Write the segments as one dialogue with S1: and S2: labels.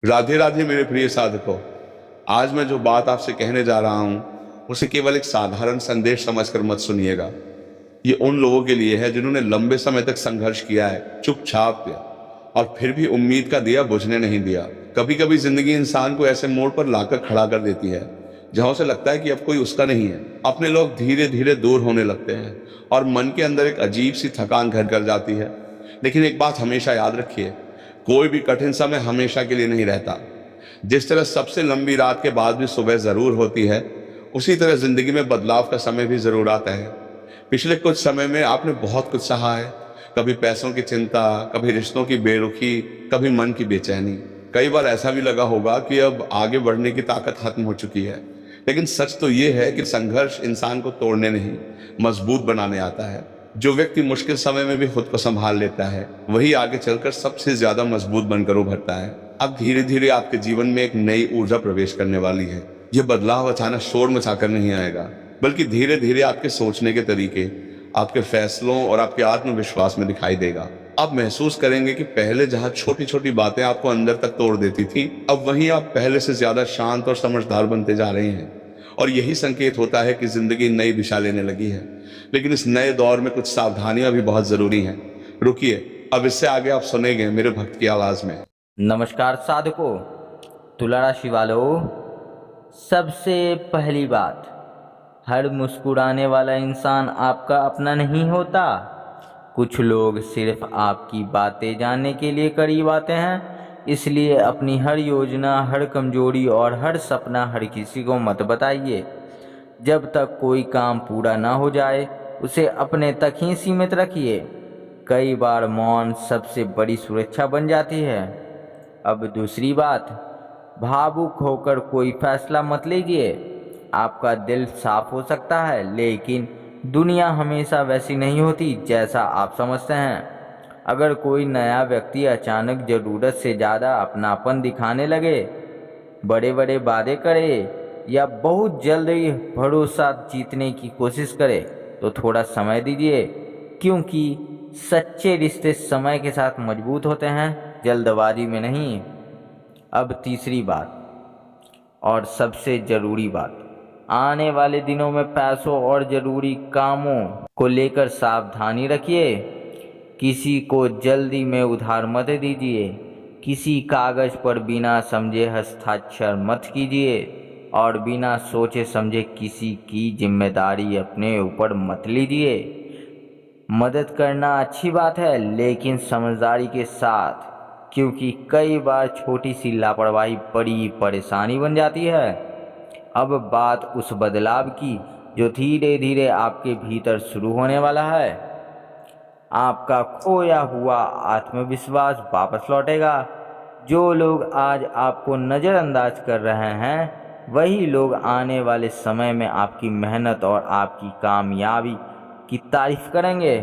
S1: राधे राधे मेरे प्रिय साधकों। आज मैं जो बात आपसे कहने जा रहा हूँ उसे केवल एक साधारण संदेश समझकर मत सुनिएगा। ये उन लोगों के लिए है जिन्होंने लंबे समय तक संघर्ष किया है, चुपचाप किया, और फिर भी उम्मीद का दिया बुझने नहीं दिया। कभी कभी जिंदगी इंसान को ऐसे मोड़ पर लाकर खड़ा कर देती है जहां उसे लगता है कि अब कोई उसका नहीं है। अपने लोग धीरे धीरे दूर होने लगते हैं और मन के अंदर एक अजीब सी थकान घर कर जाती है। लेकिन एक बात हमेशा याद रखिए, कोई भी कठिन समय हमेशा के लिए नहीं रहता। जिस तरह सबसे लंबी रात के बाद भी सुबह जरूर होती है, उसी तरह जिंदगी में बदलाव का समय भी जरूर आता है। पिछले कुछ समय में आपने बहुत कुछ सहा है, कभी पैसों की चिंता, कभी रिश्तों की बेरुखी, कभी मन की बेचैनी। कई बार ऐसा भी लगा होगा कि अब आगे बढ़ने की ताकत खत्म हो चुकी है। लेकिन सच तो ये है कि संघर्ष इंसान को तोड़ने नहीं, मजबूत बनाने आता है। जो व्यक्ति मुश्किल समय में भी खुद को संभाल लेता है, वही आगे चलकर सबसे ज्यादा मजबूत बनकर उभरता है। अब धीरे धीरे आपके जीवन में एक नई ऊर्जा प्रवेश करने वाली है। यह बदलाव अचानक शोर मचाकर नहीं आएगा, बल्कि धीरे धीरे आपके सोचने के तरीके, आपके फैसलों और आपके आत्मविश्वास में दिखाई देगा। आप महसूस करेंगे कि पहले जहां छोटी छोटी बातें आपको अंदर तक तोड़ देती थी, अब वहीं आप पहले से ज्यादा शांत और समझदार बनते जा रहे हैं। और यही संकेत होता है कि जिंदगी नई दिशा लेने लगी है। लेकिन इस नए दौर में कुछ सावधानियां भी बहुत जरूरी हैं। रुकिए, अब इससे आगे आप सुनेंगे मेरे भक्त की आवाज में।
S2: नमस्कार साधकों, तुला राशि वालों। सबसे पहली बात, हर मुस्कुराने वाला इंसान आपका अपना नहीं होता। कुछ लोग सिर्फ आपकी बातें जानने के लिए करीब आते हैं, इसलिए अपनी हर योजना, हर कमजोरी और हर सपना हर किसी को मत बताइए। जब तक कोई काम पूरा ना हो जाए, उसे अपने तक ही सीमित रखिए। कई बार मौन सबसे बड़ी सुरक्षा बन जाती है। अब दूसरी बात, भावुक होकर कोई फैसला मत लीजिए। आपका दिल साफ हो सकता है, लेकिन दुनिया हमेशा वैसी नहीं होती जैसा आप समझते हैं। अगर कोई नया व्यक्ति अचानक ज़रूरत से ज़्यादा अपनापन दिखाने लगे, बड़े बड़े वादे करे या बहुत जल्द ही भरोसा जीतने की कोशिश करे, तो थोड़ा समय दीजिए, क्योंकि सच्चे रिश्ते समय के साथ मजबूत होते हैं, जल्दबाजी में नहीं। अब तीसरी बात और सबसे ज़रूरी बात, आने वाले दिनों में पैसों और ज़रूरी कामों को लेकर सावधानी रखिए। किसी को जल्दी में उधार मत दीजिए। किसी कागज़ पर बिना समझे हस्ताक्षर मत कीजिए और बिना सोचे समझे किसी की जिम्मेदारी अपने ऊपर मत लीजिए। मदद करना अच्छी बात है, लेकिन समझदारी के साथ, क्योंकि कई बार छोटी सी लापरवाही बड़ी परेशानी बन जाती है। अब बात उस बदलाव की जो धीरे धीरे आपके भीतर शुरू होने वाला है। आपका खोया हुआ आत्मविश्वास वापस लौटेगा। जो लोग आज आपको नज़रअंदाज कर रहे हैं, वही लोग आने वाले समय में आपकी मेहनत और आपकी कामयाबी की तारीफ करेंगे।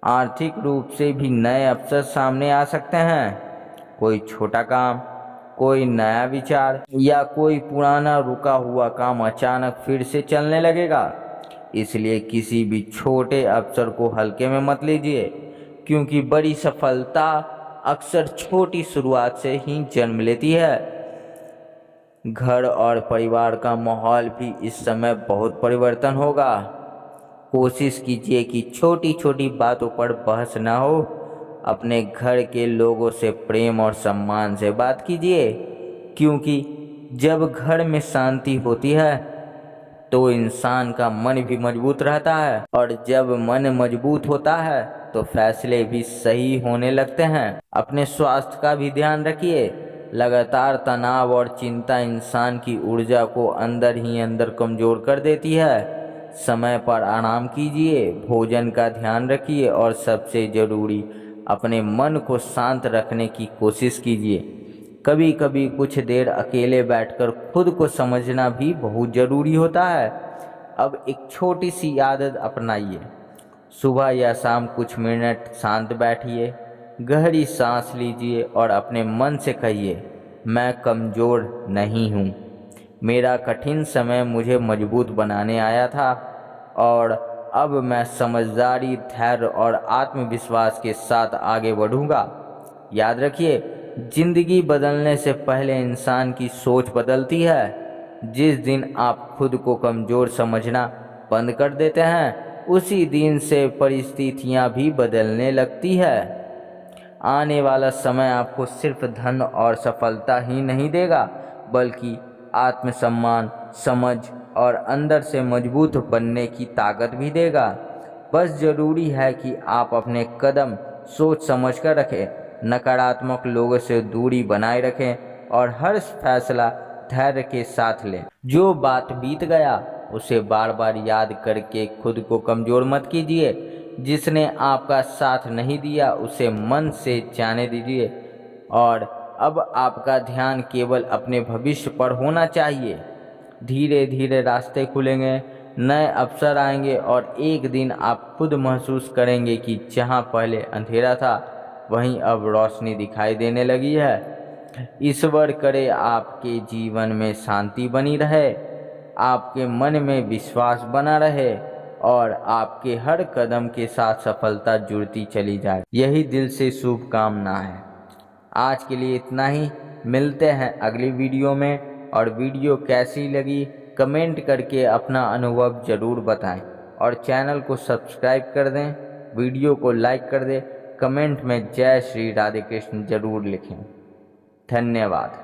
S2: आर्थिक रूप से भी नए अवसर सामने आ सकते हैं। कोई छोटा काम, कोई नया विचार या कोई पुराना रुका हुआ काम अचानक फिर से चलने लगेगा। इसलिए किसी भी छोटे अवसर को हल्के में मत लीजिए, क्योंकि बड़ी सफलता अक्सर छोटी शुरुआत से ही जन्म लेती है। घर और परिवार का माहौल भी इस समय बहुत परिवर्तन होगा। कोशिश कीजिए कि छोटी छोटी बातों पर बहस न हो। अपने घर के लोगों से प्रेम और सम्मान से बात कीजिए, क्योंकि जब घर में शांति होती है तो इंसान का मन भी मजबूत रहता है, और जब मन मजबूत होता है तो फैसले भी सही होने लगते हैं। अपने स्वास्थ्य का भी ध्यान रखिए। लगातार तनाव और चिंता इंसान की ऊर्जा को अंदर ही अंदर कमज़ोर कर देती है। समय पर आराम कीजिए, भोजन का ध्यान रखिए और सबसे ज़रूरी, अपने मन को शांत रखने की कोशिश कीजिए। कभी कभी कुछ देर अकेले बैठकर खुद को समझना भी बहुत ज़रूरी होता है। अब एक छोटी सी आदत अपनाइए। सुबह या शाम कुछ मिनट शांत बैठिए, गहरी सांस लीजिए और अपने मन से कहिए, मैं कमज़ोर नहीं हूँ। मेरा कठिन समय मुझे मजबूत बनाने आया था, और अब मैं समझदारी, धैर्य और आत्मविश्वास के साथ आगे बढ़ूँगा। याद रखिए, जिंदगी बदलने से पहले इंसान की सोच बदलती है। जिस दिन आप खुद को कमज़ोर समझना बंद कर देते हैं, उसी दिन से परिस्थितियां भी बदलने लगती है। आने वाला समय आपको सिर्फ धन और सफलता ही नहीं देगा, बल्कि आत्मसम्मान, समझ और अंदर से मजबूत बनने की ताकत भी देगा। बस ज़रूरी है कि आप अपने कदम सोच समझ कर रखें, नकारात्मक लोगों से दूरी बनाए रखें और हर फैसला धैर्य के साथ लें। जो बात बीत गया उसे बार बार याद करके खुद को कमज़ोर मत कीजिए। जिसने आपका साथ नहीं दिया उसे मन से जाने दीजिए और अब आपका ध्यान केवल अपने भविष्य पर होना चाहिए। धीरे धीरे रास्ते खुलेंगे, नए अवसर आएंगे और एक दिन आप खुद महसूस करेंगे कि जहां पहले अंधेरा था वहीं अब रोशनी दिखाई देने लगी है। ईश्वर करे आपके जीवन में शांति बनी रहे, आपके मन में विश्वास बना रहे और आपके हर कदम के साथ सफलता जुड़ती चली जाए। यही दिल से शुभकामना है। आज के लिए इतना ही, मिलते हैं अगली वीडियो में। और वीडियो कैसी लगी कमेंट करके अपना अनुभव ज़रूर बताएं और चैनल को सब्सक्राइब कर दें, वीडियो को लाइक कर दें, कमेंट में जय श्री राधे कृष्ण ज़रूर लिखें। धन्यवाद।